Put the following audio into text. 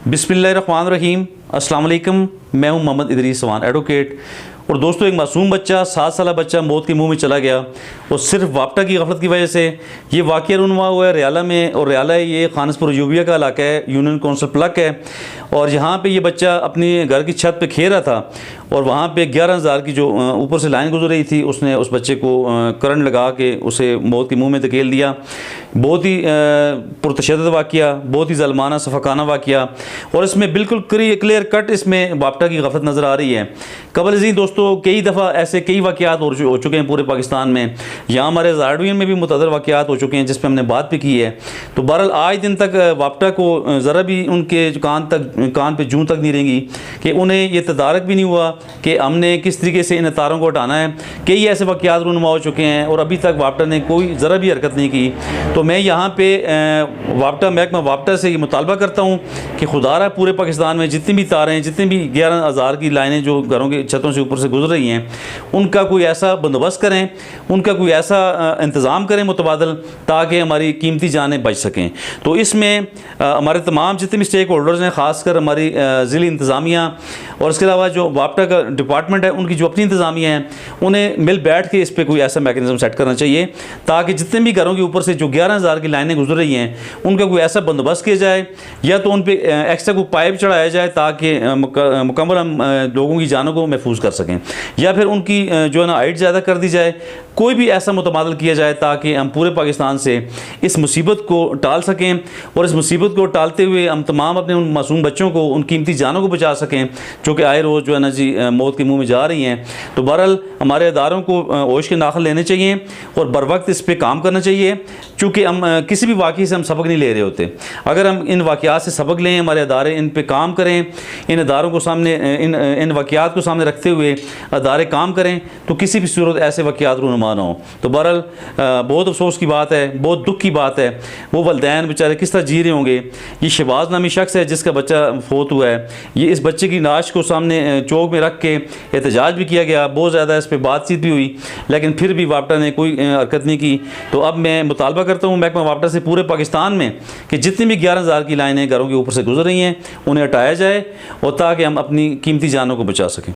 बिस्मिल्लाहिर्रहमानिर्रहीम। अस्सलाम वालेकुम। मैं हूं मोहम्मद इदरीस सवान एडवोकेट। और दोस्तों, एक मासूम बच्चा 7 साल बच्चा मौत के मुंह में चला गया और सिर्फ वापटा की गफलत की वजह से। ये वाक़या रुनवा हुआ है रियाला में, और रियाला ये खानसपुर यूबिया का इलाका है, यूनियन काउंसिल प्लक है। और यहाँ पे ये बच्चा अपनी घर की छत पे खेल रहा था और वहाँ पे 11,000 की जो ऊपर से लाइन गुजर रही थी, उसने उस बच्चे को करंट लगा के उसे मौत के मुंह में धकेल दिया। बहुत ही पुरतशद्दद वाक़या, बहुत ही ज़ल्माना सफ़ाकाना वाक़या, और इसमें बिल्कुल क्लियर कट इसमें वापटा की गफलत नज़र आ रही है। कबल जी दोस्तों, कई दफ़ा ऐसे कई वाक़यात हो चुके हैं पूरे पाकिस्तान में। यहाँ हमारे ज़ारडीन में भी मुतअद्दिद वाक़यात हो चुके हैं जिस पर हमने बात भी की है। तो बहरहाल आज दिन तक वापटा को ज़रा भी उनके कान पे जूं तक नहीं रहेंगी कि उन्हें ये तदारक भी नहीं हुआ कि हमने किस तरीके से इन तारों को हटाना है। कई ऐसे वाक़यात रुनमा हो चुके हैं और अभी तक वापटा ने कोई ज़रा भी हरकत नहीं की। तो मैं यहाँ पे वापटा महकमा वापटा से ये मुतालबा करता हूँ कि खुदारा पूरे पाकिस्तान में जितनी भी तारें, जितनी भी 11,000 की लाइनें जो घरों की छतों से ऊपर से गुजर रही हैं, उनका कोई ऐसा बंदोबस्त करें, उनका कोई ऐसा इंतज़ाम करें मुतबादल, ताकि हमारी कीमती जानें बच सकें। तो इसमें हमारे तमाम जितने भी स्टेक होल्डर्स हैं, ख़ासकर हमारी ज़िली इंतज़ामिया और इसके अलावा जो वापटा का डिपार्टमेंट है, उनकी जो अपनी इंतज़ामिया हैं, उन्हें मिल बैठ के इस पर कोई ऐसा मैकेनिज़्म सेट करना चाहिए ताकि जितने भी घरों के ऊपर से जो 11,000 की लाइनें गुजर रही हैं, उनका कोई ऐसा बंदोबस्त किया जाए, या तो उन पर एक्स्ट्रा कोई पाइप चढ़ाया जाए ताकि मुकम्मल हम लोगों की जानों को महफूज कर सकें, या फिर उनकी जो है ना हाइट ज़्यादा कर दी जाए। कोई भी ऐसा मुतबादल किया जाए ताकि हम पूरे पाकिस्तान से इस मुसीबत को टाल सकें, और इस मुसीबत को टालते हुए हम तमाम अपने उन मासूम बच्चों को, उन कीमती जानों को बचा सकें जो कि आए रोज़ जो है ना जी मौत के मुंह में जा रही हैं। तो बहरहाल हमारे अदारों को होश के नाखल लेने चाहिए और बर वक्त इस पर काम करना चाहिए, चूँकि हम किसी भी वाक़े से हम सबक नहीं ले रहे होते। अगर हम इन वाक़यात से सबक लें, हमारे अदारे इन पर काम करें, इन अदारों को सामने इन वाक़यात को सामने रखते हुए अदारे काम करें, तो किसी भी सूरत ऐसे वाक़यात रुनमा ना हो। तो बहरहाल बहुत अफसोस की बात है, बहुत दुख की बात है। वो वलदैन बेचारे किस तरह जी रहे होंगे। ये शहबाज नामी शख्स है जिसका बच्चा फोत हुआ है। ये इस बच्चे की लाश को सामने चौक में रख के एहतजाज भी किया गया, बहुत ज़्यादा इस पर बातचीत भी हुई, लेकिन फिर भी वापटा ने कोई हरकत नहीं की। तो अब मैं मुतालबा करता हूँ महकमा वापटा से पूरे पाकिस्तान में कि जितनी भी 11,000 की लाइनें घरों के ऊपर से गुजर रही हैं, उन्हें हटाया जाए, और ताकि हम अपनी कीमती जानों को बचा सकें।